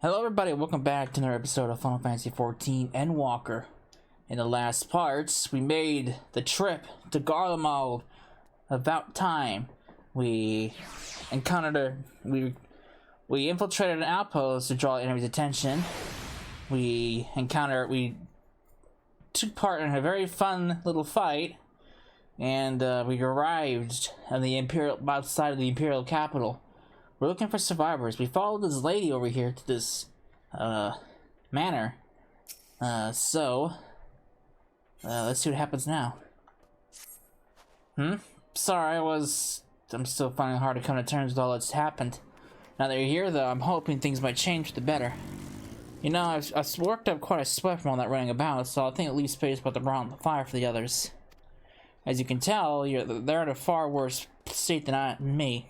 Hello everybody, welcome back to another episode of Final Fantasy XIV Endwalker. In the last parts, we made the trip to Garlemald. About time. We encountered we infiltrated an outpost to draw enemy's attention. We took part in a very fun little fight, and we arrived on the outside of the Imperial capital. We're looking for survivors. We followed this lady over here to this manor. Let's see what happens now. Sorry, I'm still finding it hard to come to terms with all that's happened. Now that you're here, though, I'm hoping things might change for the better. You know, I've worked up quite a sweat from all that running about, so I think it leaves space about the brown on the fire for the others. As you can tell, they're in a far worse state than me.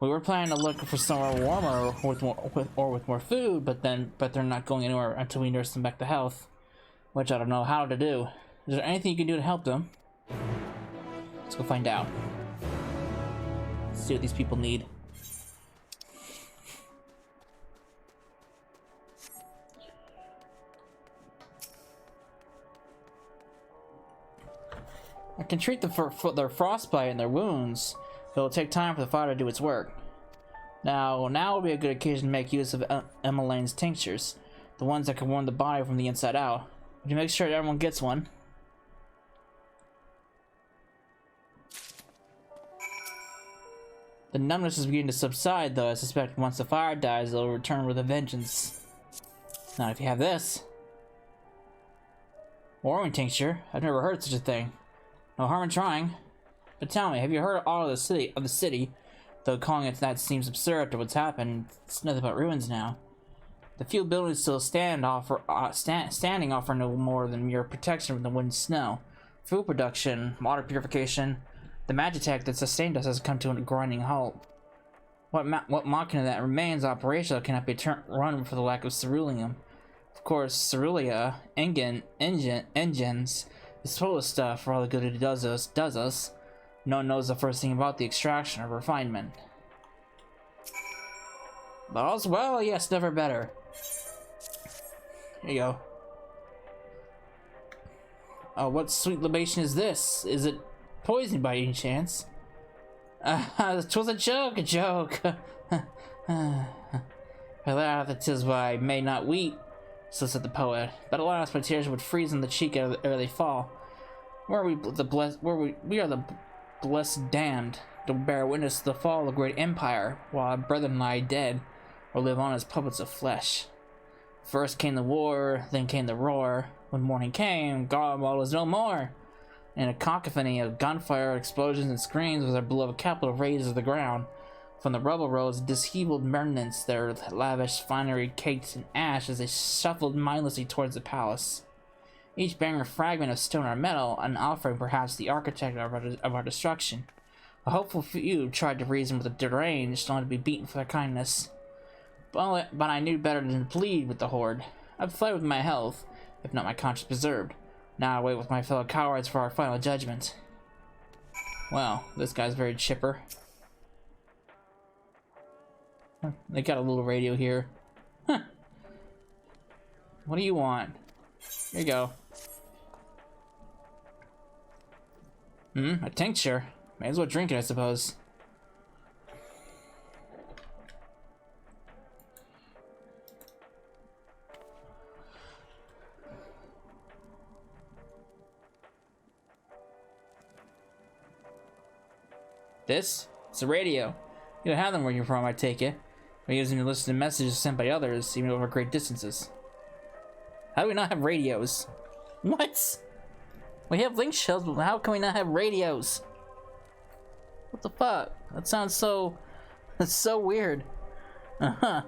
We were planning to look for somewhere warmer with more food, but they're not going anywhere until we nurse them back to health, which I don't know how to do. Is there anything you can do to help them? Let's go find out. Let's see what these people need. I can treat their frostbite and their wounds. It'll take time for the fire to do its work. Now will be a good occasion to make use of Emmeline's tinctures, the ones that can warm the body from the inside out. Would you make sure that everyone gets one? The numbness is beginning to subside, though. I suspect once the fire dies, it'll return with a vengeance. Now, if you have this warming tincture, I've never heard of such a thing. No harm in trying. But tell me, have you heard all of the city? Though calling it that seems absurd to what's happened. It's nothing but ruins now. The few buildings still standing offer no more than mere protection from the wind and snow. Food production, water purification, the magitech that sustained us has come to a grinding halt. What machina that remains operational cannot be run for the lack of ceruleum. Of course, cerulia, engines, is full of stuff for all the good it does us. No one knows the first thing about the extraction or refinement. But all's well, yes, never better. Here you go. Oh, what sweet libation is this? Is it poison by any chance? Twas a joke. Alas, that 'tis why I may not weep, so said the poet. But alas, my tears would freeze on the cheek ere they fall. We are the blessed damned to bear witness to the fall of a great empire, while our brethren lie dead or live on as puppets of flesh. First came the war, then came the roar. When morning came, Garlemald was no more. In a cacophony of gunfire, explosions, and screams was our beloved capital razed to the ground. From the rubble rose disheveled remnants, their lavish finery caked in ash as they shuffled mindlessly towards the palace, each bearing a fragment of stone or metal, and offering perhaps the architect of our destruction. A hopeful few tried to reason with the deranged, only to be beaten for their kindness. But I knew better than to plead with the horde. I fled with my health, if not my conscience preserved. Now I wait with my fellow cowards for our final judgment. Well, this guy's very chipper. They got a little radio here. Huh. What do you want? Here you go. A tincture. May as well drink it, I suppose. This? It's a radio. You don't have them where you're from, I take it. We're using to listen to messages sent by others, even over great distances. How do we not have radios? What? We have link shells, but how can we not have radios? What the fuck? That sounds so... That's so weird. There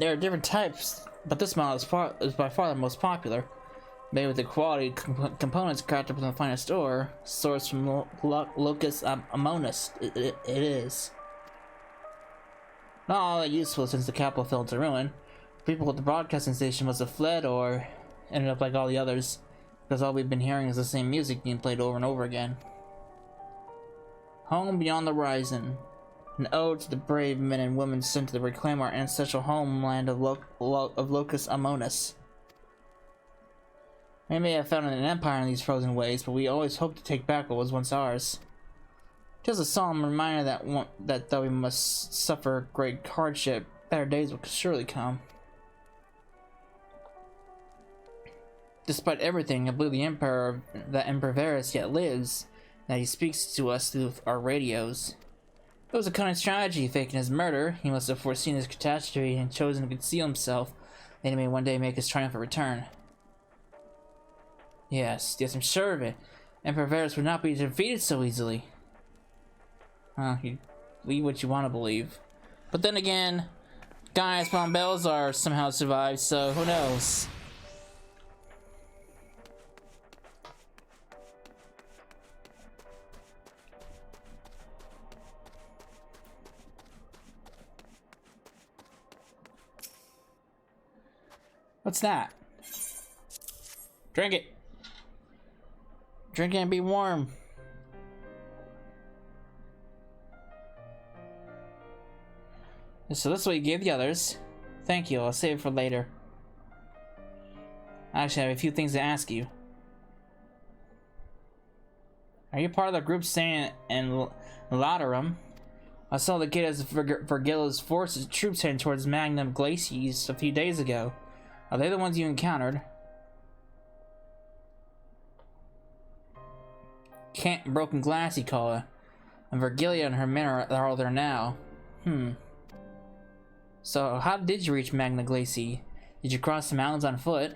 are different types, but this model is by far the most popular. Made with the quality components crafted from the finest ore, sourced from Locus Ammonis. It is. Not all that useful since the capital fell into ruin. People at the broadcasting station must have fled or ended up like all the others, because all we've been hearing is the same music being played over and over again. Home beyond the horizon. An ode to the brave men and women sent to reclaim our ancestral homeland of Locus Amonis. We may have founded an empire in these frozen ways, but we always hoped to take back what was once ours. Just a solemn reminder that though we must suffer great hardship, better days will surely come. Despite everything, I believe that Emperor Varus yet lives, and that he speaks to us through our radios. It was a cunning strategy faking his murder. He must have foreseen his catastrophe and chosen to conceal himself, that he may one day make his triumphant return. Yes, I'm sure of it. Emperor Varus would not be defeated so easily. You believe what you want to believe. But then again, Gaius von Belzar somehow survived, so who knows? What's that? Drink it. Drink it and be warm. So this is what you gave the others. Thank you, I'll save it for later. Actually, I have a few things to ask you. Are you part of the group staying in Laterum? I saw the gate as Vergilla's troops heading towards Magnum Glacies a few days ago. Are they the ones you encountered? Broken glass, you call it. And Vergilla and her men are all there now. So, how did you reach Magna Glacie? Did you cross the mountains on foot?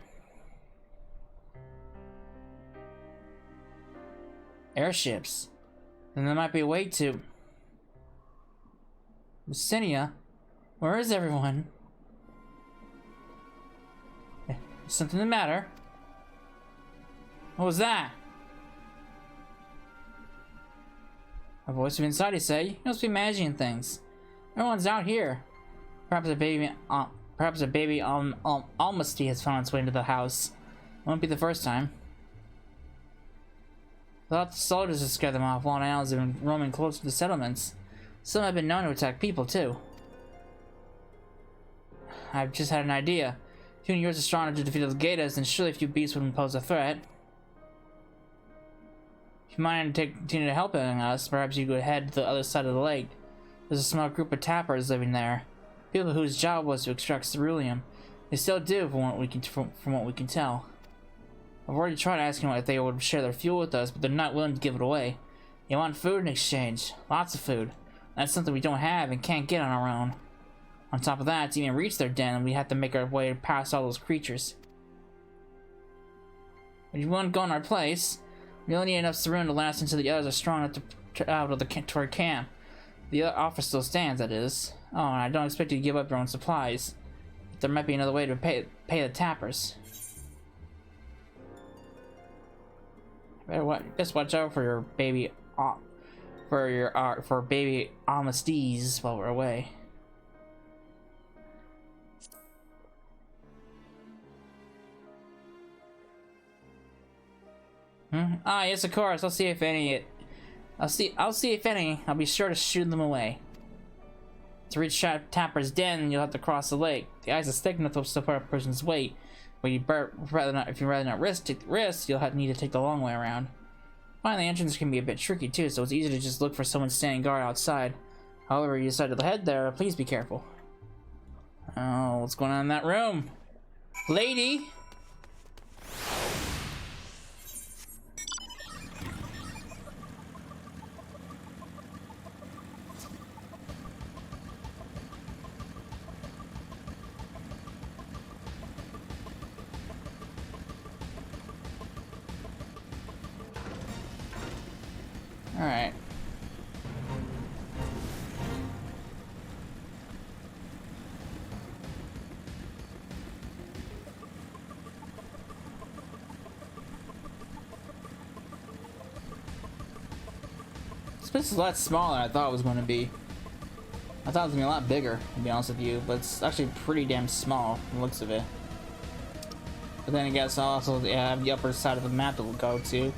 Airships. Then there might be a way to... Messinia? Where is everyone? Is something the matter? What was that? A voice from inside, you say? You must be imagining things. Everyone's out here. Perhaps a baby almost has found its way into the house. Won't be the first time. Thought the soldiers had scared them off while animals have been roaming close to the settlements. Some have been known to attack people too. I've just had an idea. If you and yours are strong enough to defeat the Gators, then surely a few beasts wouldn't pose a threat. If you mind continue to helping us, perhaps you could head to the other side of the lake. There's a small group of tappers living there. People whose job was to extract ceruleum. They still do, from what we can tell. I've already tried asking them if they would share their fuel with us, but they're not willing to give it away. They want food in exchange. Lots of food. That's something we don't have and can't get on our own. On top of that, to even reach their den, we have to make our way past all those creatures. If you want to go in our place, we only need enough ceruleum to last until the others are strong enough to travel to our camp. The other offer still stands, that is. Oh, and I don't expect you to give up your own supplies. But there might be another way to pay the tappers. Just watch out for your baby, for baby Almasties while we're away. Ah, yes, of course. I'll see if any. I'll see if any. I'll be sure to shoot them away. To reach Tapper's den, you'll have to cross the lake. The ice is thick enough to support a person's weight, but if you'd rather not risk, you'll need to take the long way around. Finding the entrance can be a bit tricky too, so it's easy to just look for someone standing guard outside. However, you decide to head there, please be careful. Oh, what's going on in that room? Lady! Alright. This place is a lot smaller than I thought it was going to be. I thought it was going to be a lot bigger, to be honest with you, but it's actually pretty damn small from the looks of it. But then I guess I'll also have the upper side of the map to go to.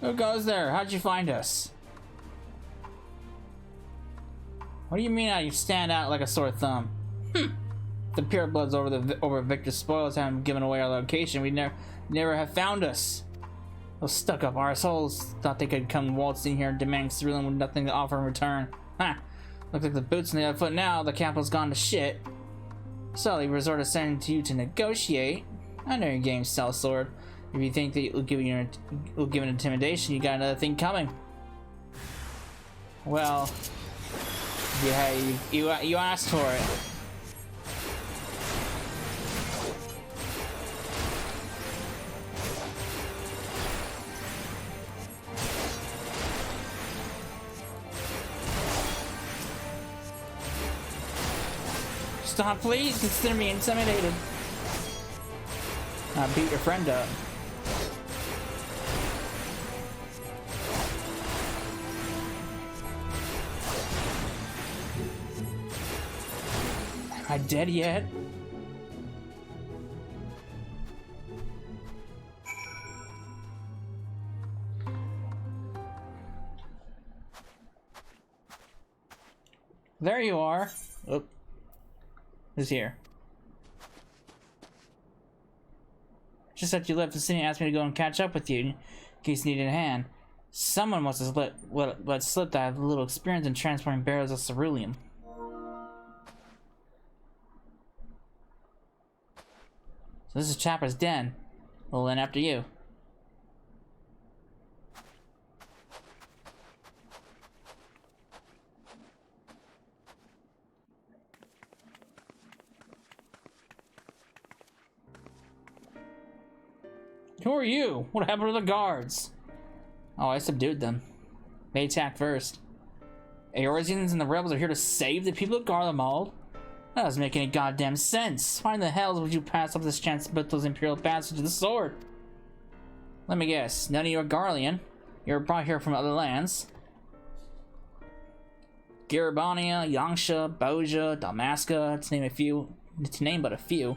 Who goes there? How'd you find us? What do you mean you stand out like a sore thumb? The purebloods over Victor's spoils haven't given away our location. We never have found us. Those stuck-up arseholes thought they could come waltzing here and demand cerulean with nothing to offer in return. Ha! Looks like the boot's on the other foot now. The capital's gone to shit. So they resort to sending to you to negotiate. I know your game's sellsword. If you think that it will give an intimidation, you got another thing coming. Well, yeah, you asked for it. Stop, please. Consider me intimidated. I'll beat your friend up. Am I dead yet? There you are. Oop. Who's here? Just after you left the city, asked me to go and catch up with you in case you needed a hand. Someone must have let slip that I have a little experience in transporting barrels of cerulean. So this is Chopper's den. Well then, after you. Who are you? What happened to the guards? Oh, I subdued them. They attacked first. Eorzeans and the rebels are here to save the people of Garlemald? That doesn't make any goddamn sense. Why in the hell would you pass up this chance to put those Imperial bastards to the sword? Let me guess, none of you are Garlean. You're brought here from other lands. Garabania, Yangsha, Boja, Dalmasca, to name but a few.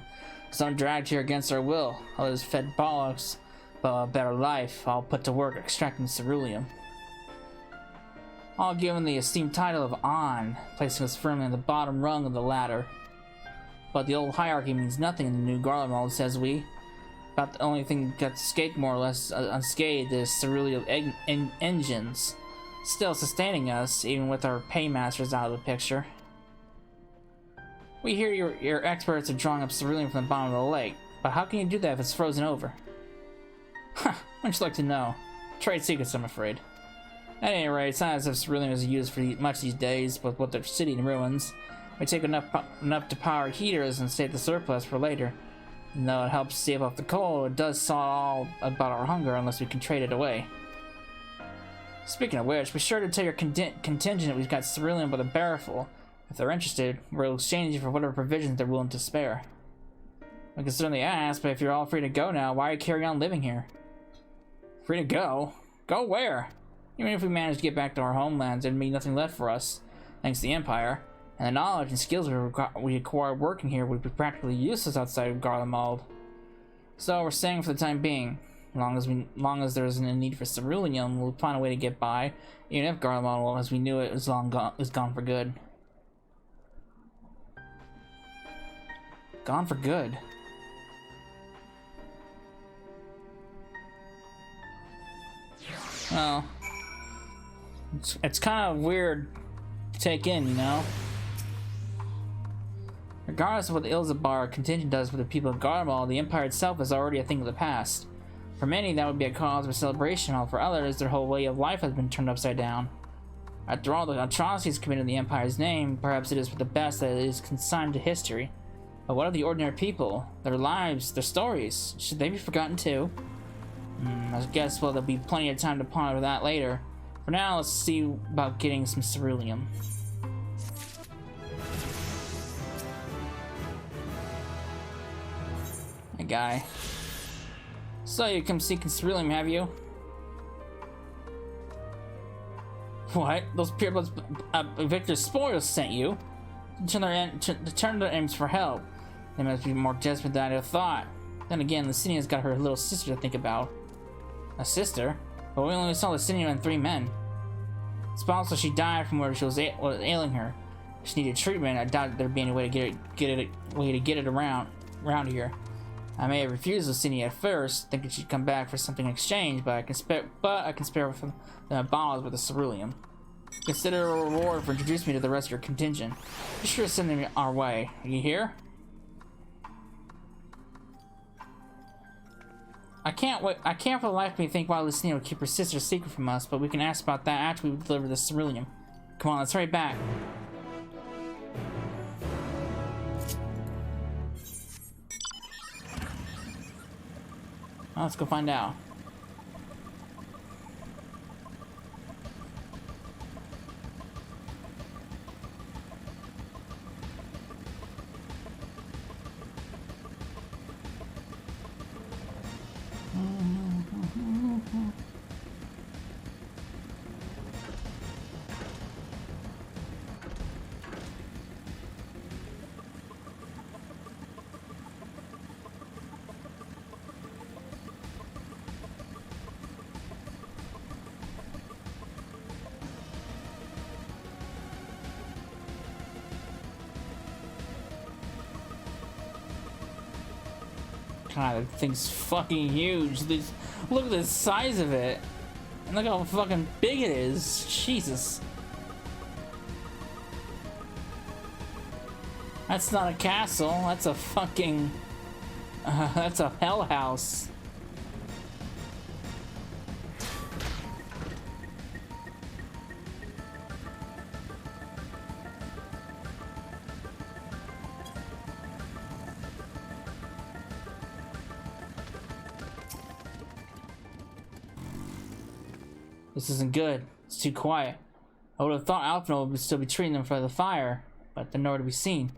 Some dragged here against our will, others fed bollocks, but a better life, all put to work extracting cerulean. All given the esteemed title of An, placing us firmly on the bottom rung of the ladder. But the old hierarchy means nothing in the new Garlemald, says we. About the only thing that escaped more or less unscathed is cerulean engines, still sustaining us, even with our paymasters out of the picture. We hear you're experts at drawing up cerulean from the bottom of the lake, but how can you do that if it's frozen over? Huh, wouldn't you like to know? Trade secrets, I'm afraid. At any rate, it's not as if cerulean is used for much these days, but with their city in ruins. We take enough to power heaters and save the surplus for later. And though it helps save off the coal, it does solve all about our hunger unless we can trade it away. Speaking of which, be sure to tell your contingent we've got cerulean by the barrelful. If they're interested, we'll exchange it for whatever provisions they're willing to spare. I can certainly ask, but if you're all free to go now, why carry on living here? Free to go? Go where? Even if we manage to get back to our homelands, there'd be nothing left for us, thanks to the Empire. And the knowledge and skills we acquire working here would be practically useless outside of Garlemald. So we're staying for the time being. As long as there isn't a need for cerulean, we'll find a way to get by, even if Garlemald, as we knew it, is gone for good. Gone for good. Well, it's kind of weird to take in, you know? Regardless of what the Ilzabar contingent does for the people of Garlemald, the Empire itself is already a thing of the past. For many, that would be a cause for celebration, while for others, their whole way of life has been turned upside down. After all the atrocities committed in the Empire's name, perhaps it is for the best that it is consigned to history. But what of the ordinary people? Their lives, their stories? Should they be forgotten too? I guess, well, there'll be plenty of time to ponder that later. For now, let's see about getting some cerulean. Hey, guy. So, you come seeking cerulean, have you? What? Those purebloods Victor's spoils sent you? To turn their aims for help. They must be more desperate than I thought. Then again, the city has got her little sister to think about. A sister? but we only saw the city and 3 men. It's possible she died from where she was ailing her. She needed treatment. I doubt there'd be any way to get it around here. I may have refused Lucini at first, thinking she'd come back for something in exchange, but I can spare from the bottles with the ceruleum. Consider a reward for introducing me to the rest of your contingent. Be sure to send them our way. Are you here? I can't for the life of me think why Lucini would keep her sister's secret from us, but we can ask about that after we deliver the ceruleum. Come on, let's hurry back. Well, let's go find out. God, that thing's fucking huge. Look at the size of it. And look how fucking big it is. Jesus. That's not a castle. That's a fucking... that's a hell house. This isn't good. It's too quiet. I would have thought Alpha would still be treating them for the fire, but they're nowhere to be seen.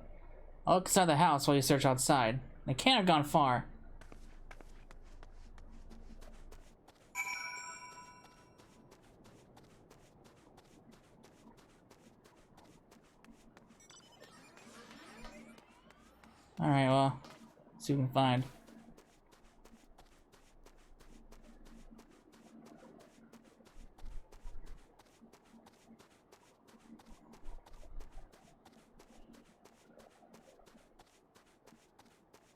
I'll look inside the house while you search outside. They can't have gone far. Alright, well, let's see what we can find.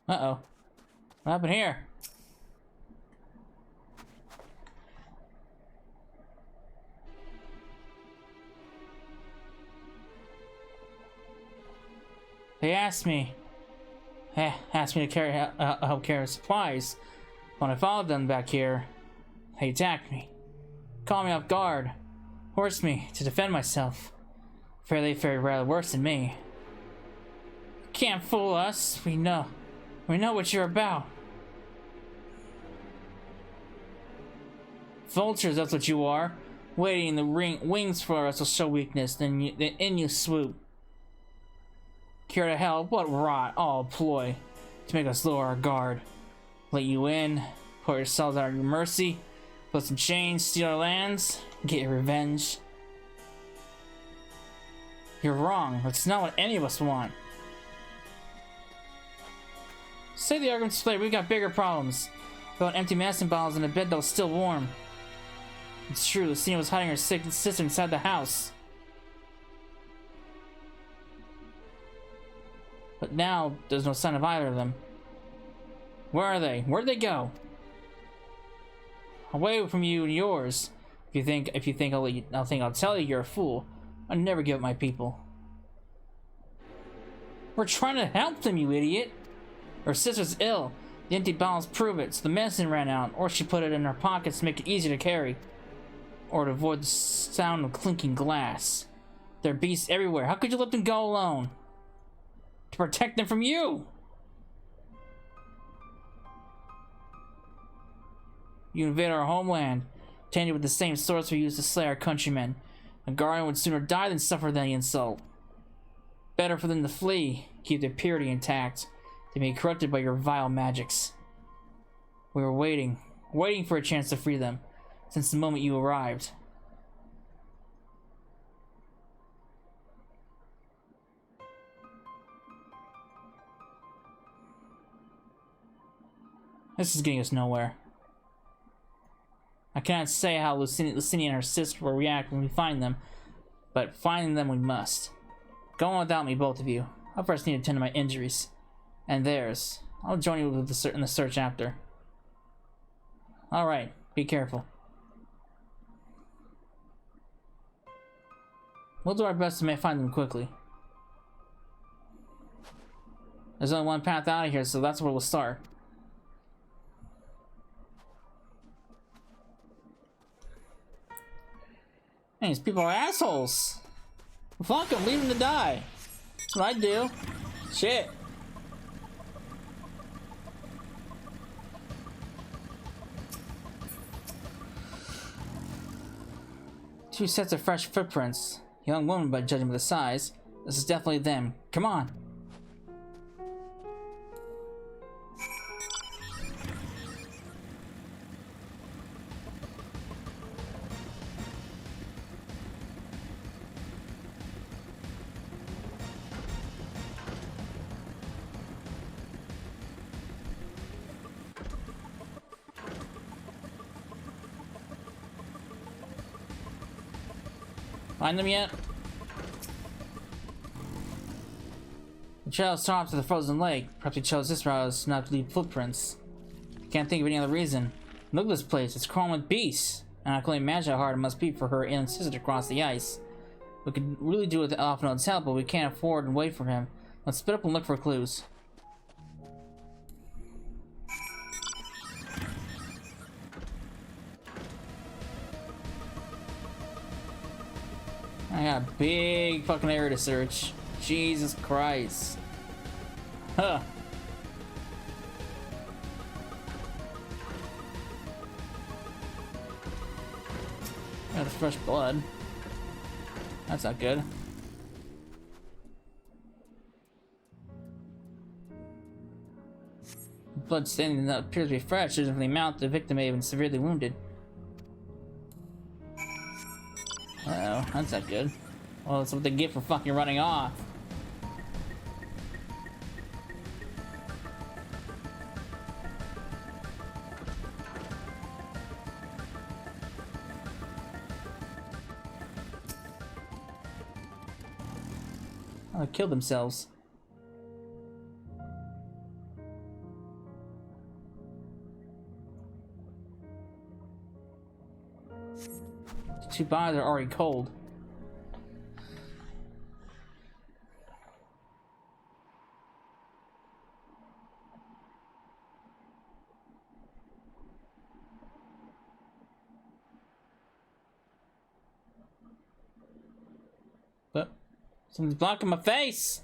Uh-oh. What happened here? They asked me to help carry supplies. When I followed them back here, they attacked me. Caught me off guard. Forced me to defend myself. They fared rather worse than me. You can't fool us. We know what you're about. Vultures, that's what you are. Waiting in the wings for us will show weakness, then in you swoop. Cure to hell, what rot, all a ploy to make us lower our guard. Let you in, put yourselves at our mercy, put some chains, steal our lands, get your revenge. You're wrong, that's not what any of us want. Say the argument's played, we got bigger problems. About empty medicine bottles in a bed that was still warm. It's true, Lucina was hiding her sick sister inside the house. But now, there's no sign of either of them. Where are they? Where'd they go? Away from you and yours. If you think I'll tell you, you're a fool. I'll never give up my people. We're trying to help them, you idiot. Her sister's ill. The empty bottles prove it, so the medicine ran out, or she put it in her pockets to make it easier to carry. Or to avoid the sound of clinking glass. There are beasts everywhere. How could you let them go alone? To protect them from you! You invade our homeland, tainted with the same swords we used to slay our countrymen. A guardian would sooner die than suffer the insult. Better for them to flee, keep their purity intact, than be corrupted by your vile magics. We were waiting for a chance to free them, since the moment you arrived. This is getting us nowhere. I cannot say how Lucinia and her sister will react when we find them, but finding them we must. Go on without me, both of you. I first need to tend to my injuries. And theirs. I'll join you with in the search after. Alright, be careful. We'll do our best to find them quickly. There's only one path out of here, so that's where we'll start. Hey, these people are assholes! Fuck them, leave them to die! That's what I do. Shit. Two sets of fresh footprints. Young woman, by judging by the size. This is definitely them. Come on. Find them yet? The trail stopped to the frozen lake. Perhaps he chose this route as not to leave footprints. Can't think of any other reason. Look at this place, it's crawling with beasts. And I can only imagine how hard it must be for her and sister to cross the ice. We could really do with Alphinaud's help, but we can't afford and wait for him. Let's split up and look for clues. I got a big fucking area to search. Jesus Christ. Huh. Got fresh blood. That's not good. Blood standing that appears to be fresh, judging from the amount the victim may have been severely wounded. Uh-oh, that's not good. Well, that's what they get for fucking running off. Oh, they killed themselves. The two bodies are already cold. But something's blocking my face.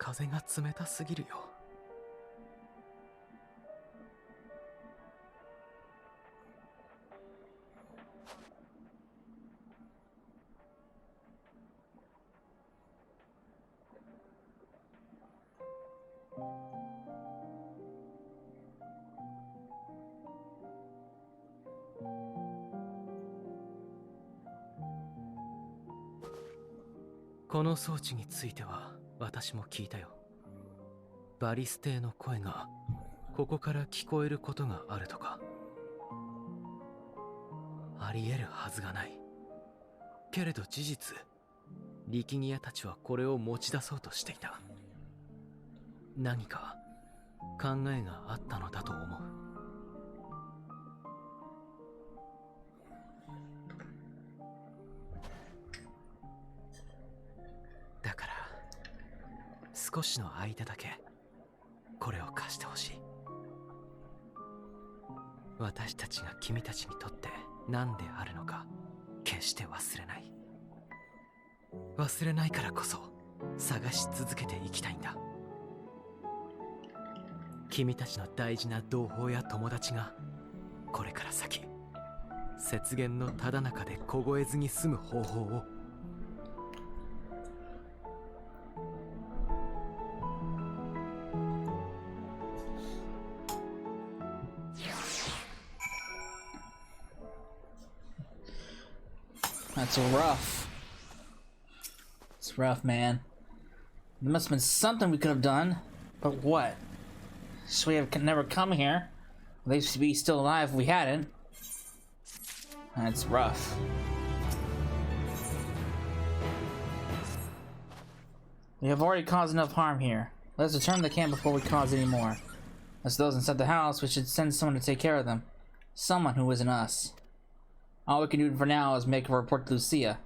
風が冷たすぎるよ。この装置については私も聞いたよ。バリス艇の声がここから聞こえることがあるとか。あり得るはずがない。けれど事実、力ギアたちはこれを持ち出そうとしていた。何か考えがあったのだと思う。だから少しの間だけこれを貸してほしい。私たちが君たちにとって何であるのか決して忘れない。忘れないからこそ探し続けていきたいんだ。君たちの大事な同胞や友達がこれから先雪原のただ中で凍えずに済む方法を。That's rough. It's rough, man. There must have been something we could have done, but what? Should we have never come here? At least we'd be still alive if we hadn't. That's rough. We have already caused enough harm here. Let's return to the camp before we cause any more. As those inside the house, we should send someone to take care of them. Someone who isn't us. All we can do for now is make a report to Lucia.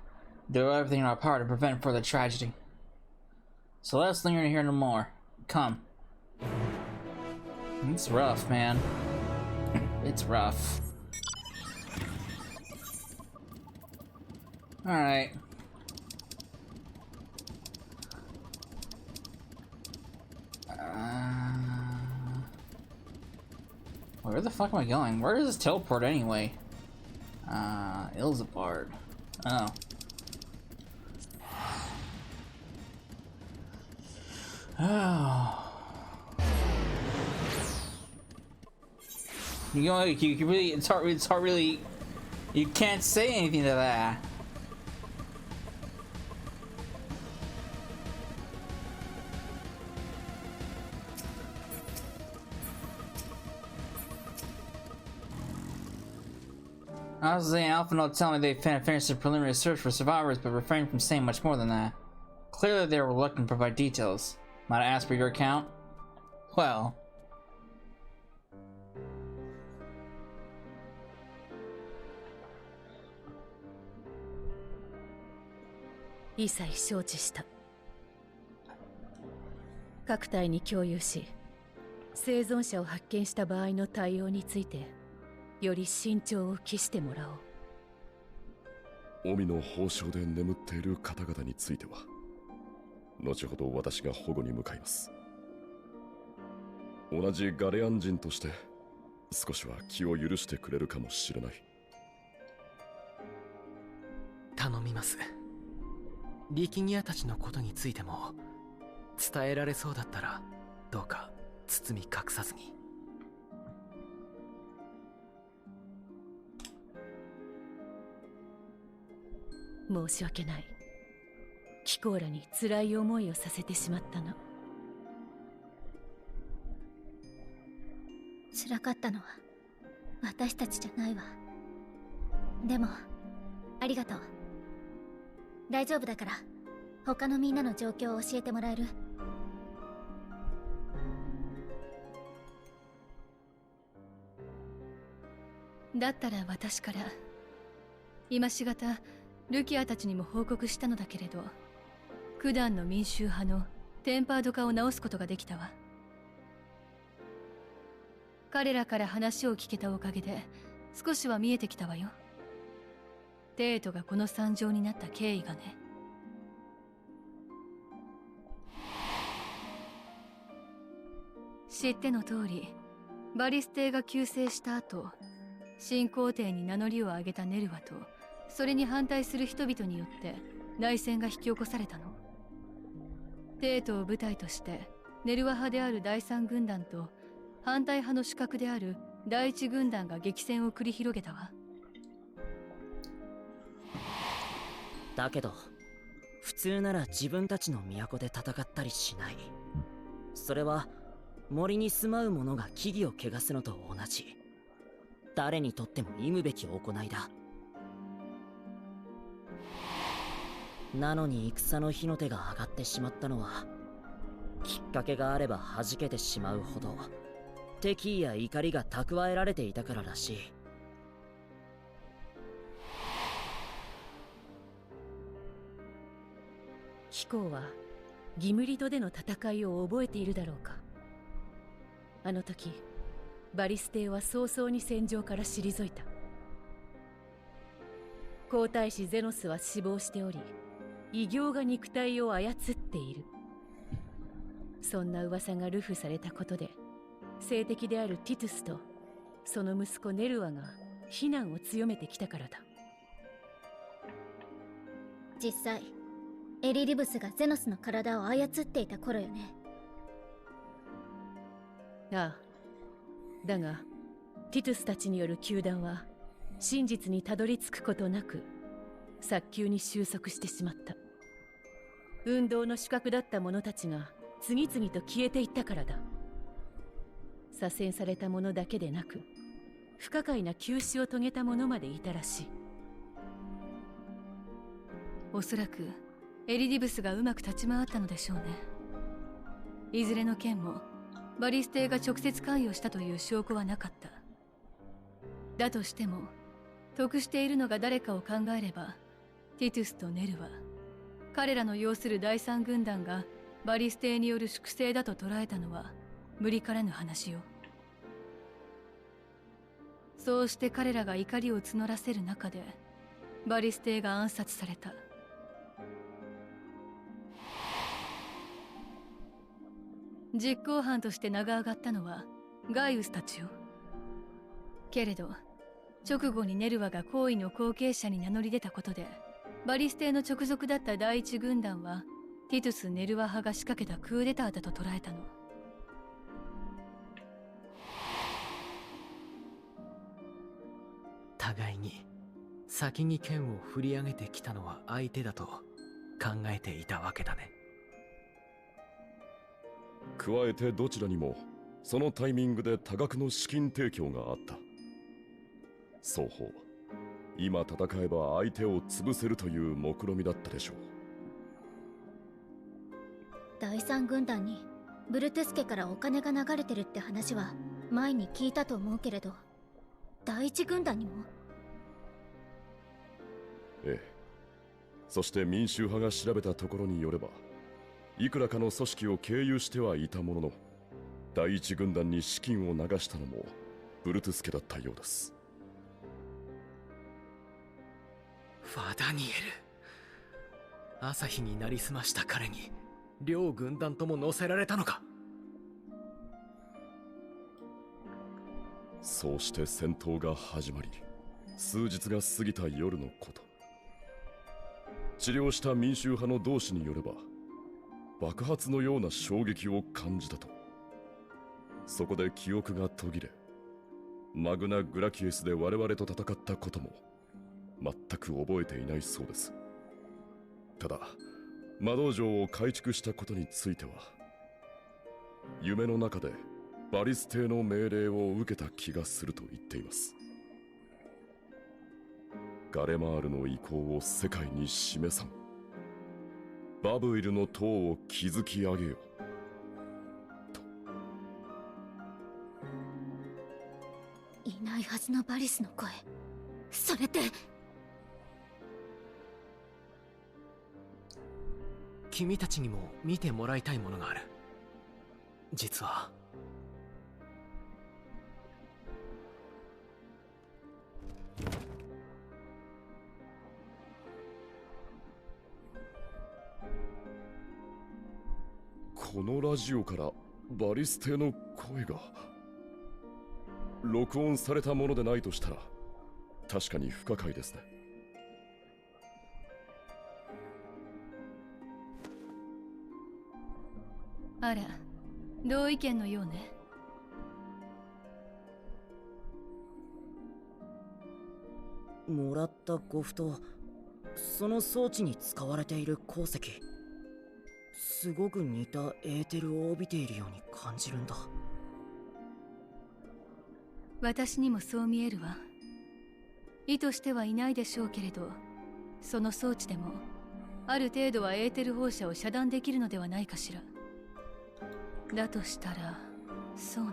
Do everything in our power to prevent further tragedy. So let us linger here no more. Come. It's rough, man. It's rough. Alright. Where the fuck am I going? Where does this teleport anyway? Ilzapard. Oh. Oh. You know, you really, it's hard really, you can't say anything to that. I was saying, Alpha Note tell me they finished the preliminary search for survivors, but refrained from saying much more than that. Clearly they were reluctant to provide details. Might I ask for your account? Well... XIV 各隊に共有し、生存者を発見した場合の対応についてより慎重を期してもらおう。臣の褒章で眠っている方々については後ほど私が保護に向かいます。同じガレアン人として少しは気を許してくれるかもしれない。頼みます。力ギアたちのことについても伝えられそうだったらどうか包み隠さずに。申し訳ない。キコーラに辛い思いをさせてしまったの。辛かったのは私たちじゃないわ。でもありがとう。大丈夫だから他のみんなの状況を教えてもらえる？だったら私から今しがたルキアたちにも報告したのだけれど、九段の民衆派のテンパード化を直すことができたわ。彼らから話を聞けたおかげで少しは見えてきたわよ。テートがこの惨状になった経緯がね。知っての通り、バリス帝が急逝した後、新皇帝に名乗りを上げたネルワとそれに反対する人々によって内戦が引き起こされたの。帝都を舞台としてネルワ派である第三軍団と反対派の主格である第一軍団が激戦を繰り広げたわ。だけど普通なら自分たちの都で戦ったりしない。それは森に住まう者が木々を汚すのと同じ、誰にとっても忌むべき行いだ。なのに戦の火の手が上がってしまったのは、きっかけがあれば弾けてしまうほど敵意や怒りが蓄えられていたかららしい。貴公はギムリドでの戦いを覚えているだろうか。あの時バリス帝は早々に戦場から退いた。皇太子ゼノスは死亡しており、異形が肉体を操っている。そんな噂が流布されたことで、政敵であるティトゥスとその息子ネルワが非難を強めてきたからだ。実際エリリブスがゼノスの体を操っていた頃よね。ああ、だがティトゥスたちによる糾弾は真実にたどり着くことなく早急に収束してしまった。運動の主角だった者たちが次々と消えていったからだ。左遷された者だけでなく、不可解な急死を遂げた者までいたらしい。おそらくエリディブスがうまく立ち回ったのでしょうね。いずれの件もバリス帝が直接関与したという証拠はなかった。だとしても得しているのが誰かを考えれば、ティトゥスとネルは彼らの要する第三軍団がバリス帝による粛清だと捉えたのは無理からぬ話よ。そうして彼らが怒りを募らせる中でバリス帝が暗殺された。実行犯として名が挙がったのはガイウスたちよ。けれど直後にネルワが皇位の後継者に名乗り出たことで、バリス帝の直属だった第一軍団はティトゥス・ネルワ派が仕掛けたクーデターだと捉えたの。互いに先に剣を振り上げてきたのは相手だと考えていたわけだね。加えてどちらにもそのタイミングで多額の資金提供があった。双方今戦えば相手を潰せるという目論みだったでしょう。第三軍団にブルトゥス家からお金が流れてるって話は前に聞いたと思うけれど、第一軍団にも？ええ。そして民衆派が調べたところによれば、いくらかの組織を経由してはいたものの、第一軍団に資金を流したのもブルトゥス家だったようです。ファダニエル、朝日になりすました彼に両軍団とも乗せられたのか。そうして戦闘が始まり、数日が過ぎた夜のこと、治療した民衆派の同志によれば、爆発のような衝撃を感じたと。そこで記憶が途切れ、マグナ・グラキエスで我々と戦ったことも全く覚えていないそうです。ただ魔道場を改築したことについては、夢の中でバリス帝の命令を受けた気がすると言っています。ガレマールの意向を世界に示さん、バブイルの塔を築き上げよと。いないはずのバリスの声、それって。君たちにも見てもらいたいものがある。実はこのラジオからバリステの声が録音されたものでないとしたら確かに不可解ですね。あら、同意見のようね。もらったゴフとその装置に使われている鉱石、すごく似たエーテルを帯びているように感じるんだ。私にもそう見えるわ。意図してはいないでしょうけれど、その装置でもある程度はエーテル放射を遮断できるのではないかしら。だとしたら、そうね。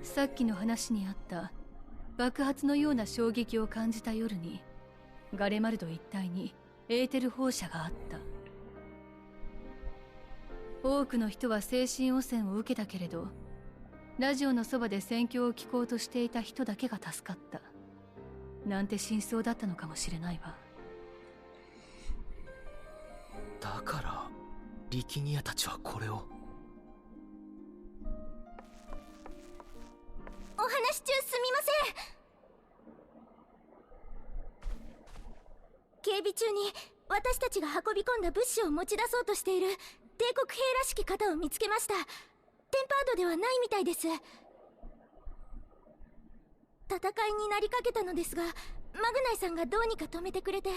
さっきの話にあった爆発のような衝撃を感じた夜にガレマルド一帯にエーテル放射があった。多くの人は精神汚染を受けたけれど、ラジオのそばで戦況を聞こうとしていた人だけが助かった。なんて真相だったのかもしれないわ。だから力ニアたちはこれを。お話中すみません。警備中に私たちが運び込んだ物資を持ち出そうとしている帝国兵らしき方を見つけました。テンパードではないみたいです。戦いになりかけたのですが、マグナイさんがどうにか止めてくれて、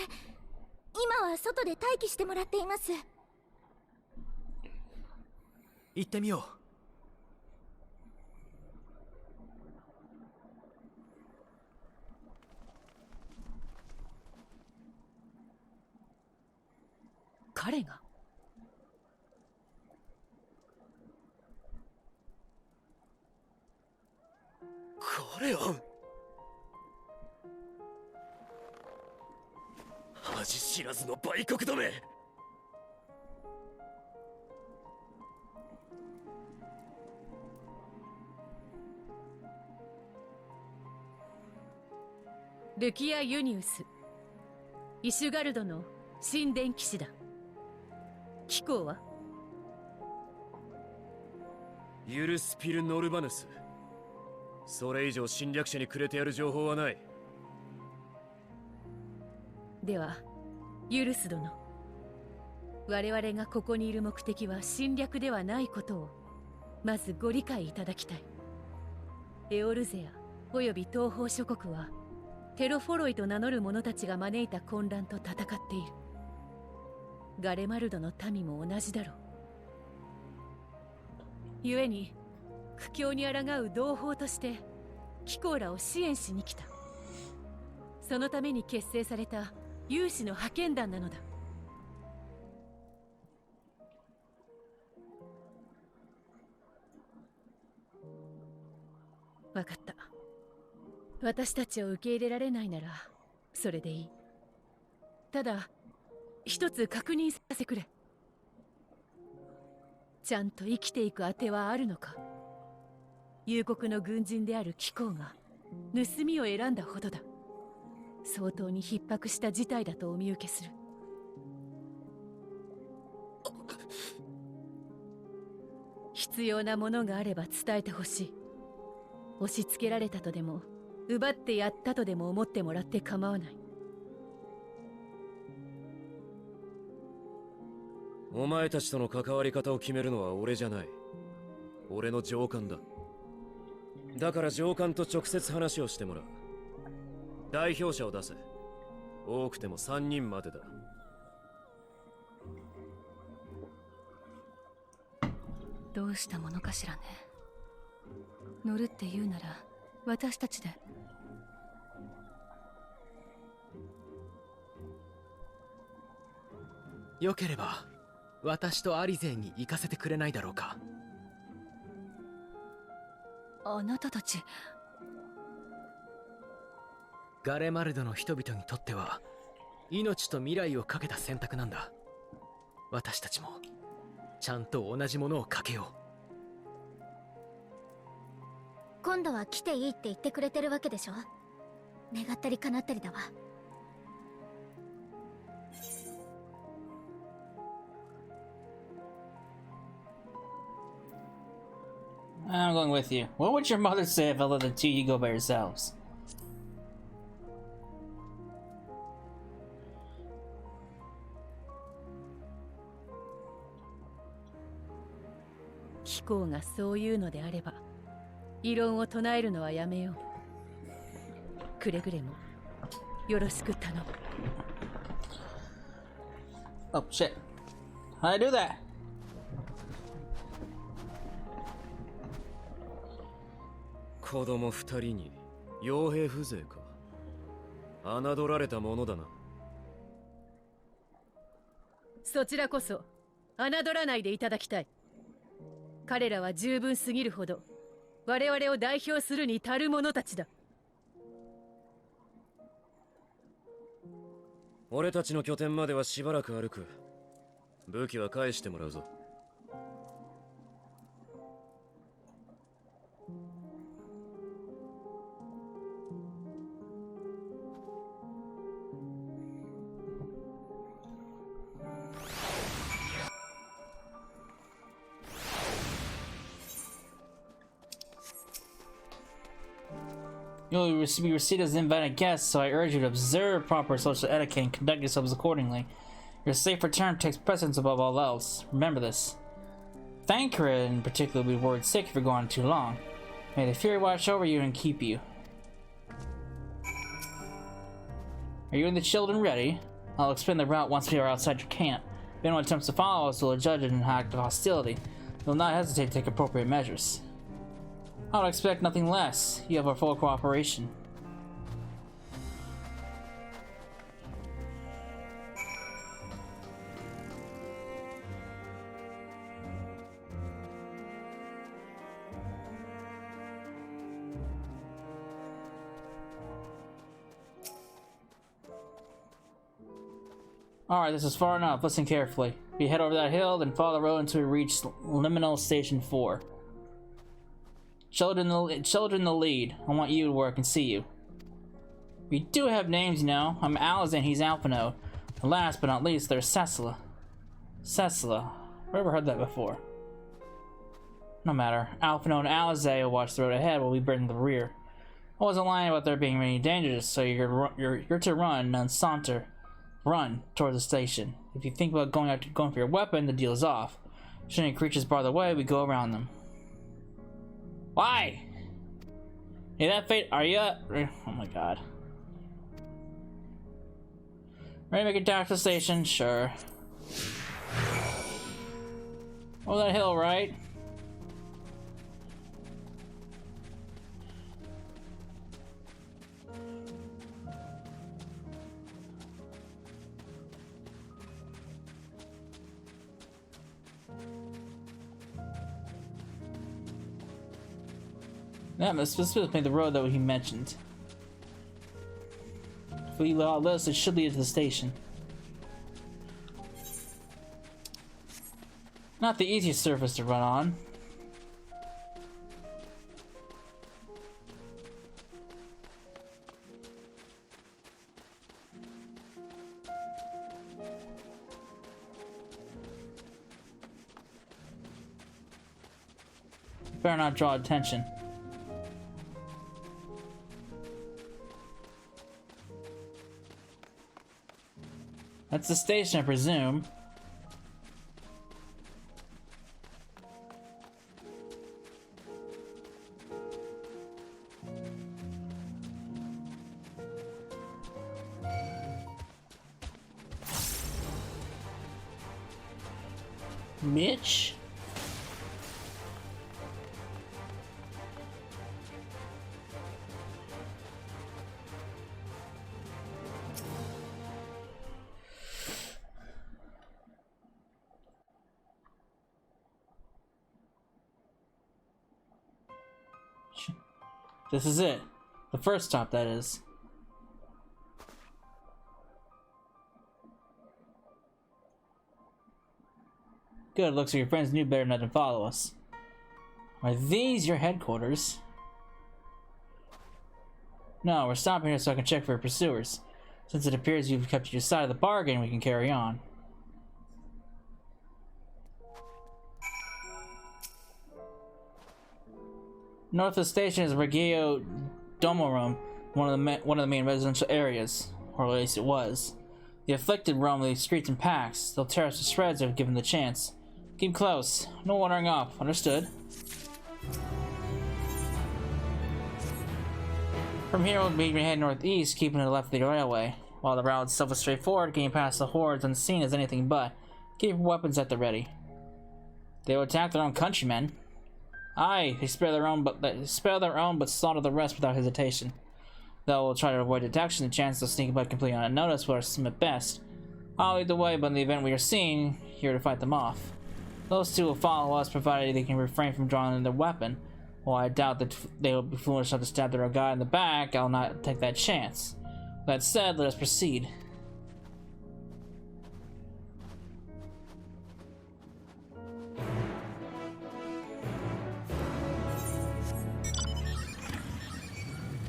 今は外で待機してもらっています。行ってみよう。彼がこれは恥知らずの売国どめ。ルキア・ユニウス、イシュガルドの神殿騎士だ。機構はユルスピル・ノルバヌス。それ以上侵略者にくれてやる情報はない。ではユルス殿、我々がここにいる目的は侵略ではないことをまずご理解いただきたい。エオルゼアおよび東方諸国はテロフォロイと名乗る者たちが招いた混乱と戦っている。ガレマルドの民も同じだろう。故に苦境に抗う同胞として貴公らを支援しに来た。そのために結成された有志の派遣団なのだ。分かった。私たちを受け入れられないならそれでいい。ただ一つ確認させてくれ。ちゃんと生きていく当てはあるのか。幽国の軍人である貴公が盗みを選んだほどだ。相当に逼迫した事態だとお見受けする。必要なものがあれば伝えてほしい。押し付けられたとでも奪ってやったとでも思ってもらって構わない。お前たちとの関わり方を決めるのは俺じゃない。俺の上官だ。だから上官と直接話をしてもらう。代表者を出せ。多くても3人までだ。どうしたものかしらね。乗るって言うなら私たちで。よければ私とアリゼンに行かせてくれないだろうか。あなたたち。ガレマルドの人々にとっては命と未来をかけた選択なんだ。私たちもちゃんと同じものをかけよう。今度は来ていいって言ってくれてるわけでしょ。願ったり叶ったりだわ。I'm going with you. What would your mother say if I let the two of you go by yourselves?貴公がそういうのであれば、異論を唱えるのはやめよう。くれぐれもよろしく頼む。Oh shit. How'd I do that? 子供二人に傭兵風情か。侮られたものだな。そちらこそ侮らないでいただきたい。彼らは十分すぎるほど我々を代表するに足る者たちだ。俺たちの拠点まではしばらく歩く。武器は返してもらうぞ。You'll be received as invited guests, so I urge you to observe proper social etiquette and conduct yourselves accordingly. Your safe return takes precedence above all else. Remember this. Thancred in particular will be worried sick if you're gone too long. May the Fury watch over you and keep you. Are you and the children ready? I'll explain the route once we are outside your camp. If anyone attempts to follow us, we'll judge it an act of hostility. We'll not hesitate to take appropriate measures. I would expect nothing less. You have our full cooperation. Alright, this is far enough. Listen carefully. We head over that hill, then follow the road until we reach Liminal Station 4. Children the lead. I want you to work and see you. We do have names, you know. I'm Alice and he's Alphino. And last but not least, there's Cecila. Cecila. I've never heard that before. No matter. Alphino and Alize will watch the road ahead while we burn the rear. I wasn't lying about there being many dangers, so you're to run, none saunter. Run towards the station. If you think about going for your weapon, the deal is off. Should any creatures bar the way, we go around them. Why? Hey, that fate, are you? Oh my god. Ready to make it down to the station? Sure. Oh, that hill, right? Yeah, but specifically the road that he mentioned. If we allow this, it should lead to the station. Not the easiest surface to run on. Better not draw attention. That's the station, I presume. Mitch? This is it. The first stop, that is. Good, looks like your friends knew better not to follow us. Are these your headquarters? No, we're stopping here so I can check for your pursuers. Since it appears you've kept your side of the bargain, we can carry on. North of the station is Regio Domo Room, one of the main residential areas, or at least it was. The afflicted roam the streets in packs. They'll tear us to shreds if given the chance. Keep close. No wandering off. Understood? From here, we'll be heading northeast, keeping to the left of the railway. While the route itself is straightforward, getting past the hordes unseen is anything but. Keep your weapons at the ready. They will attack their own countrymen. Aye, they spare their own, but slaughter the rest without hesitation. Though we'll try to avoid detection, the chances of sneaking by completely unnoticed will seem at best. I'll lead the way, but in the event we are seen, here to fight them off. Those two will follow us, provided they can refrain from drawing in their weapon. While I doubt that they will be foolish enough to stab their guy in the back, I'll not take that chance. That said, let us proceed.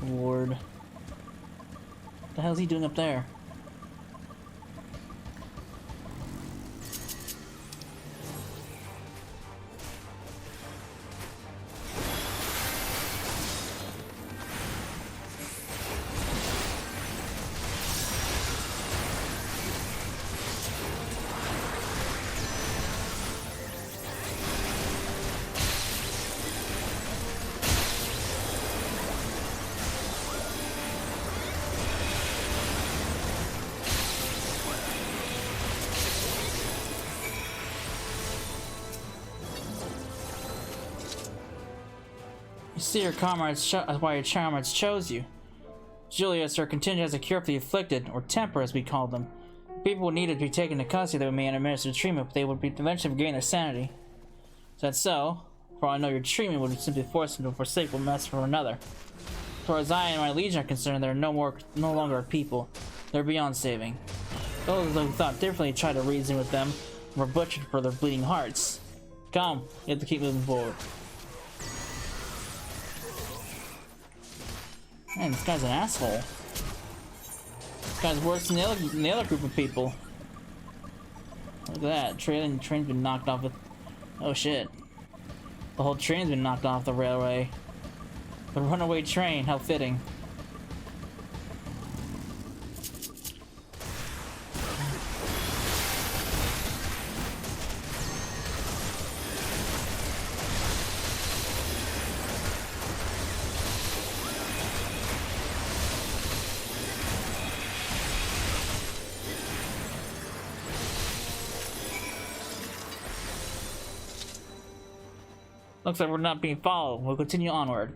Lord. What the hell is he doing up there? You see your comrades why your comrades chose you. Julius, our contingent has a cure for the afflicted, or temper as we call them. People would need to be taken to custody that we may administer treatment, but they would eventually regain their sanity. Is that so? For all I know, your treatment would simply force them to forsake one mess for another. As far as I and my legion are concerned, they are no longer a people. They're beyond saving. Those who thought differently tried to reason with them and were butchered for their bleeding hearts. Come, you have to keep moving forward. Man, this guy's an asshole. This guy's worse than the other group of people. Look at that. Train's been knocked off with... Oh shit. The whole train's been knocked off the railway. The runaway train, how fitting. Looks like we're not being followed. We'll continue onward.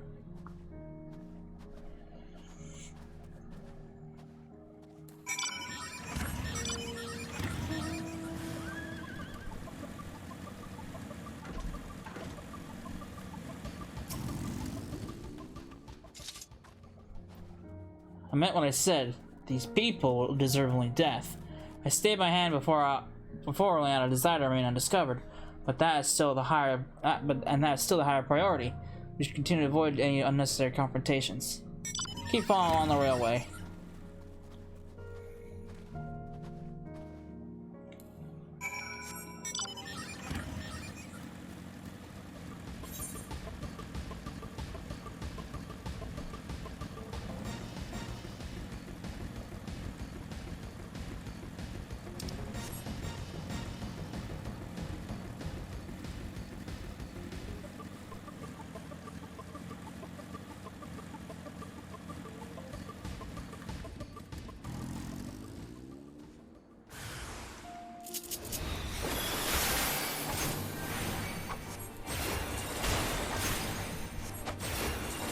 I meant what I said. These people deserve only death. I stayed my hand before ruling out a desire to remain undiscovered. But that is still the higher, priority. We should continue to avoid any unnecessary confrontations. Keep following along the railway.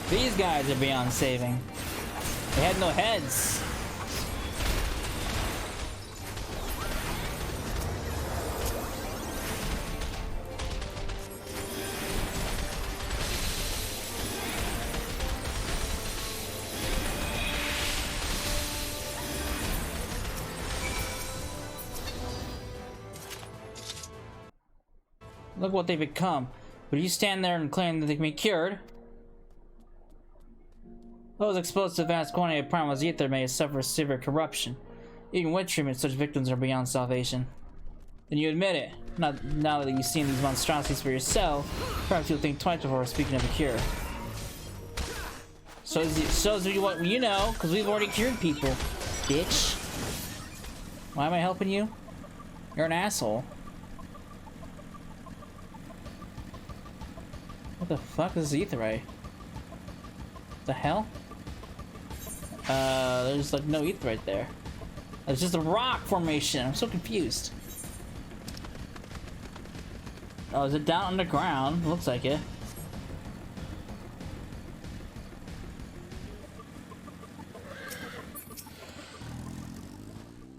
These guys are beyond saving. They had no heads. Look what they've become. Would you stand there and claim that they can be cured? Those exposed to a vast quantity of primal ether may suffer severe corruption. Even with treatment, such victims are beyond salvation. Then you admit it. Now that you've seen these monstrosities for yourself, perhaps you'll think twice before speaking of a cure. Shows you what you know, because we've already cured people, bitch. Why am I helping you? You're an asshole. What the fuck is Aetheray? The hell? There's like no ether right there. It's just a rock formation. I'm so confused. Oh, is it down underground? Looks like it.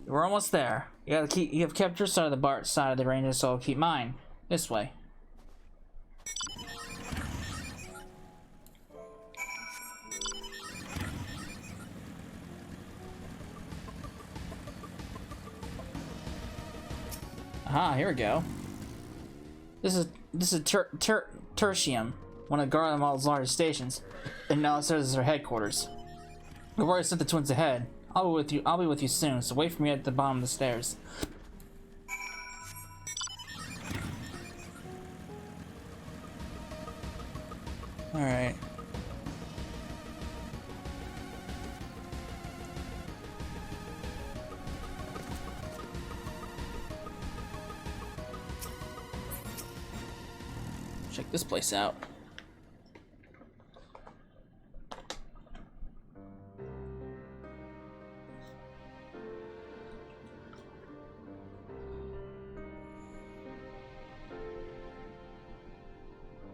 We're almost there. You have kept your side of the side of the range, so I'll keep mine. This way. Aha, here we go. This is Tertium, one of Garlemald's largest stations, and now it serves as their headquarters. We've already sent the twins ahead. I'll be with you soon, so wait for me at the bottom of the stairs. Alright. Check this place out.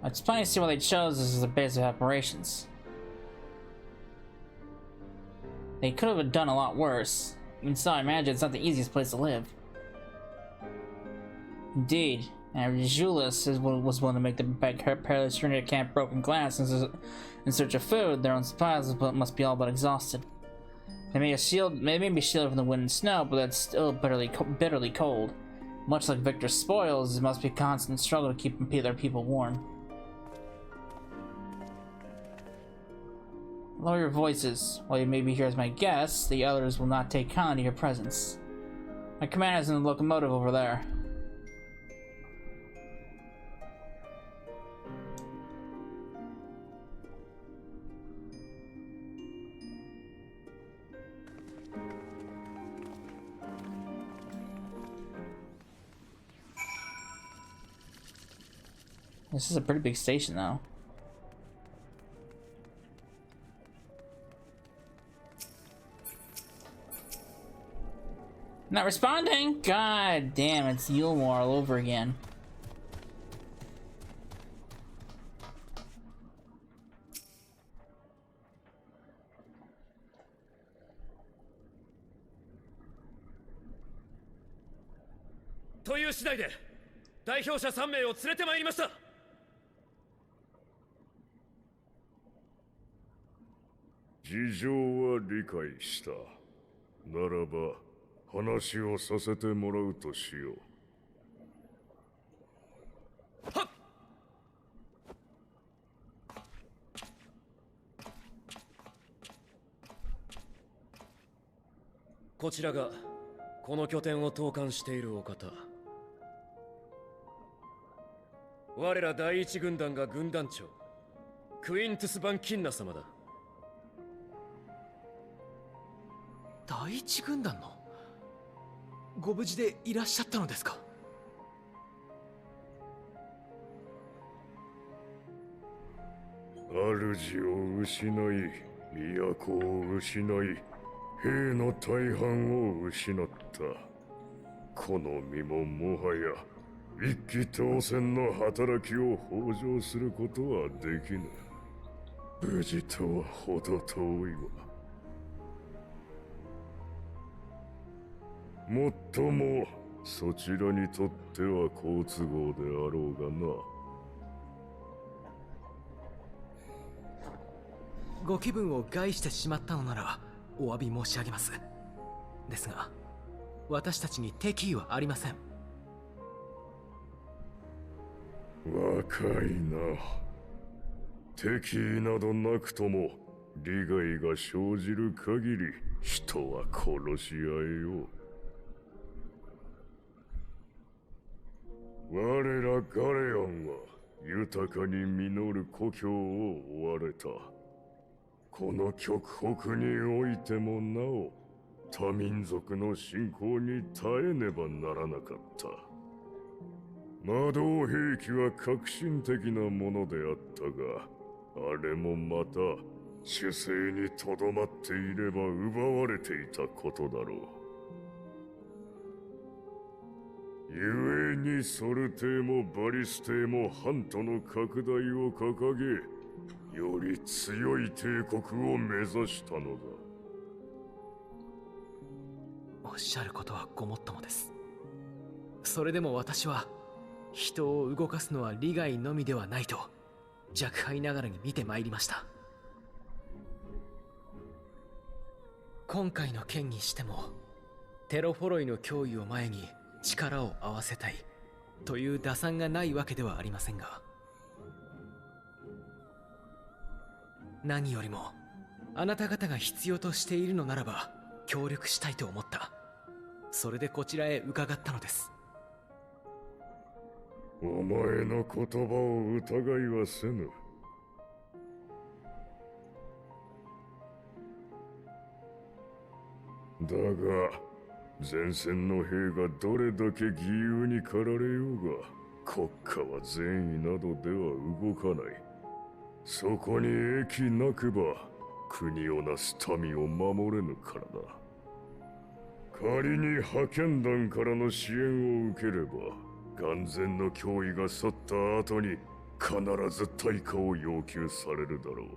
It's funny to see what they chose as the base of operations. They could have done a lot worse. Even so, I imagine it's not the easiest place to live. Indeed, and Julius was willing to make the perilous journey to Camp Broken Glass in search of food. Their own supplies must be all but exhausted. They may be shielded from the wind and snow, but that's still bitterly cold. Much like Victor's spoils, it must be a constant struggle to keep their people warm. Lower your voices. While you may be here as my guests, the others will not take kindly to your presence. My commander is in the locomotive over there. This is a pretty big station, though. Not responding? God damn, it's Yulmore all over again.という次第で代表者3名を連れてまいりました。事情は理解した。ならば話をさせてもらうとしよう。はっ。こちらがこの拠点を統括しているお方。我ら第一軍団が軍団長クイントゥス・バン・キンナ様だ。第一軍団のご無事でいらっしゃったのですか。主を失い、都を失い、兵の大半を失った。この身ももはや一騎当選の働きを幇助することはできぬ。無事とは程遠いわ。もっともそちらにとっては好都合であろうがな。ご気分を害してしまったのならお詫び申し上げます。ですが私たちに敵意はありません。若いな。敵意などなくとも利害が生じる限り人は殺し合えよう。我らガレオンは豊かに実る故郷を追われた。この極北においてもなお多民族の侵攻に耐えねばならなかった。魔導兵器は革新的なものであったが、あれもまた主勢にとどまっていれば奪われていたことだろう。故にソル艇もバリス艇も半島の拡大を掲げ、より強い帝国を目指したのだ。おっしゃることはごもっともです。それでも私は人を動かすのは利害のみではないと若輩ながらに見てまいりました。今回の件にしてもテロフォロイの脅威を前に力を合わせたいという打算がないわけではありませんが、何よりもあなた方が必要としているのならば協力したいと思った。それでこちらへ伺ったのです。お前の言葉を疑いはせぬ。だが前線の兵がどれだけ義勇に駆られようが、国家は善意などでは動かない。そこに益なくば国をなす民を守れぬからだ。仮に派遣団からの支援を受ければ、眼前の脅威が去った後に必ず対価を要求されるだろう。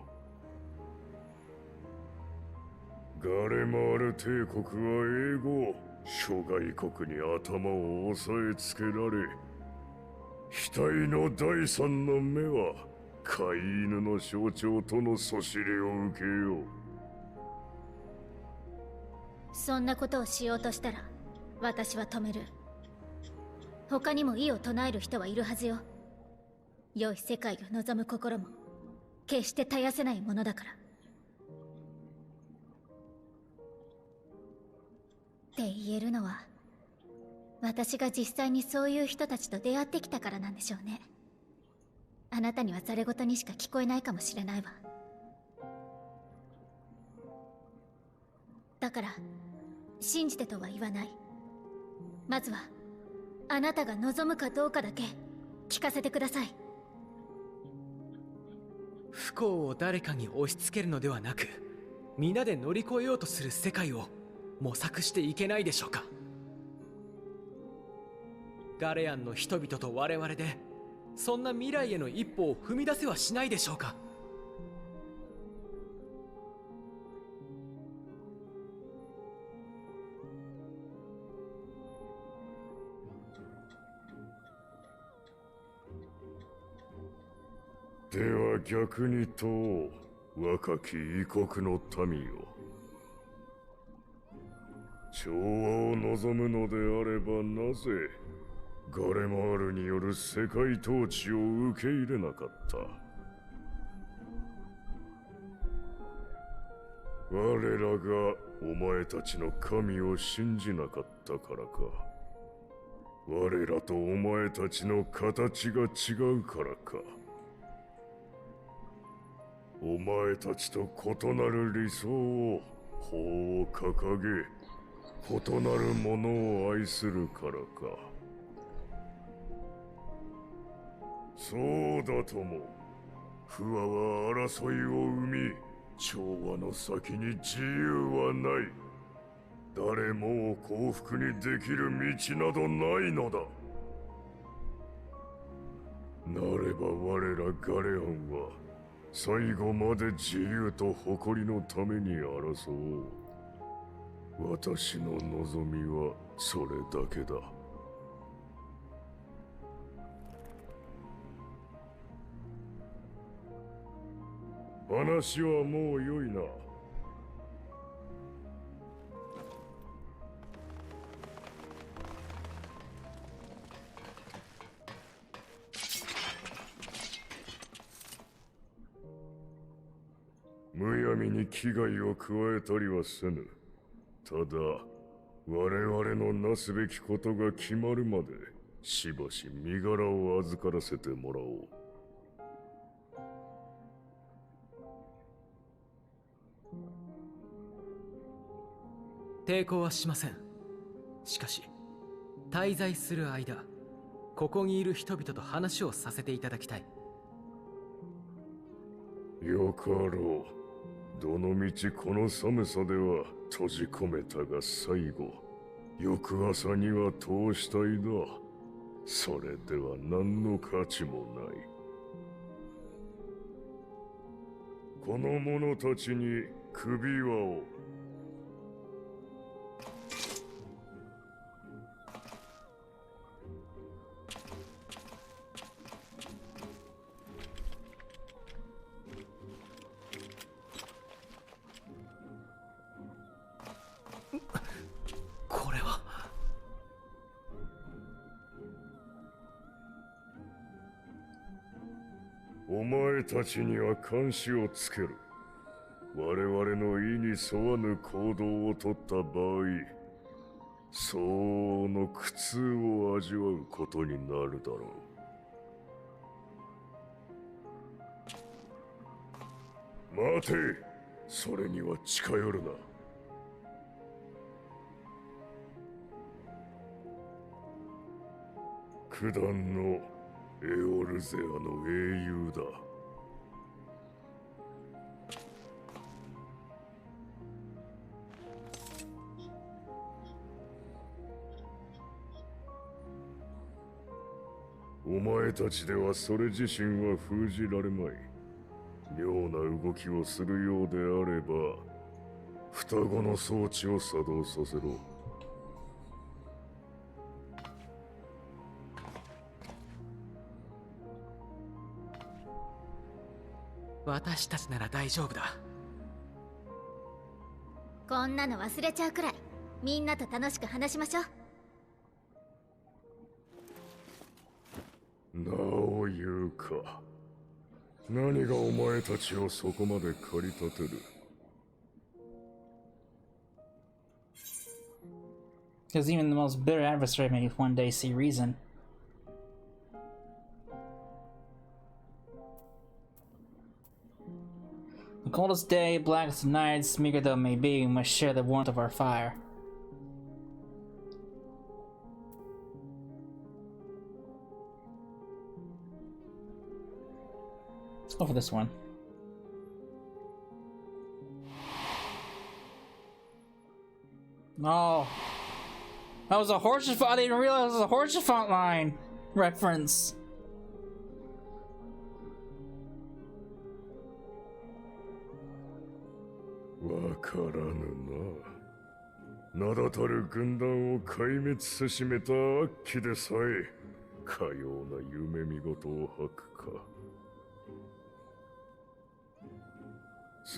ガレマール帝国は英語、諸外国に頭を押さえつけられ、額の第三の目は飼い犬の象徴とのそしりを受けよう。そんなことをしようとしたら私は止める。他にも異を唱える人はいるはずよ。良い世界を望む心も決して絶やせないものだから。って言えるのは私が実際にそういう人たちと出会ってきたからなんでしょうね。あなたにはざれ言にしか聞こえないかもしれないわ。だから信じてとは言わない。まずはあなたが望むかどうかだけ聞かせてください。不幸を誰かに押し付けるのではなく、皆で乗り越えようとする世界を模索していけないでしょうか。ガレアンの人々と我々でそんな未来への一歩を踏み出せはしないでしょうか。では逆に問おう、若き異国の民よ。調和を望むのであればなぜガレマールによる世界統治を受け入れなかった。我らがお前たちの神を信じなかったからか。我らとお前たちの形が違うからか。お前たちと異なる理想を法を掲げ、異なるものを愛するからか。そうだとも。不和は争いを生み、調和の先に自由はない。誰もを幸福にできる道などないのだ。なれば我らガレアンは最後まで自由と誇りのために争おう。私の望みはそれだけだ。話はもうよいな。むやみに危害を加えたりはせぬ。ただ我々のなすべきことが決まるまでしばし身柄を預からせてもらおう。抵抗はしません。しかし滞在する間、ここにいる人々と話をさせていただきたい。よかろう。どのみちこの寒さでは閉じ込めたが最後、翌朝には通したいだ。それでは何の価値もない。この者たちに首輪を。これは。お前たちには監視をつける。我々の意に沿わぬ行動をとった場合、相応の苦痛を味わうことになるだろう。待て、それには近寄るな。九段のエオルゼアの英雄だ。お前たちではそれ自身は封じられまい。妙な動きをするようであれば、双子の装置を作動させろ。私たちなら大丈夫だ。こんなの忘れちゃうくらいみんなと楽しく話しましょう。なお言うか。何がお前たちをそこまで駆り立てる。Because even the most bitter adversary may one day see reason. The coldest day, blackest of nights, meager though it may be, we must share the warmth of our fire. Let's go for this one. Oh, that was a Horses. I didn't realize it was a Horses font line reference.名だたる軍団を壊滅せしめた悪鬼でさえかような夢見事を吐くか。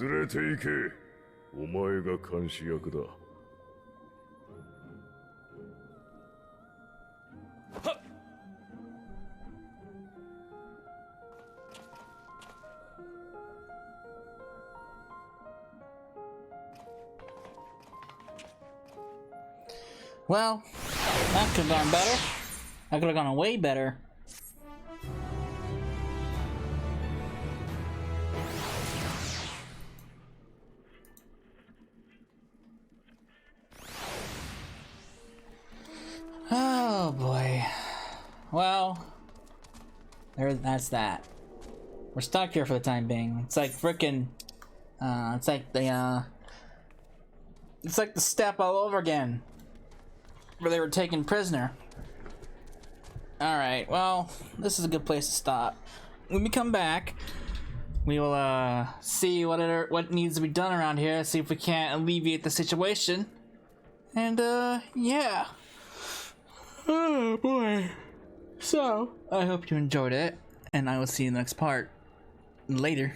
連れて行け。お前が監視役だ。Well, that could have gone better. That could have gone way better. Oh boy. Well, that's that. We're stuck here for the time being. It's like frickin' it's like the step all over again, where they were taken prisoner. Alright, well, this is a good place to stop. When we come back, we will see what needs to be done around here, see if we can't alleviate the situation. And yeah. Oh boy. So, I hope you enjoyed it, and I will see you in the next part. Later.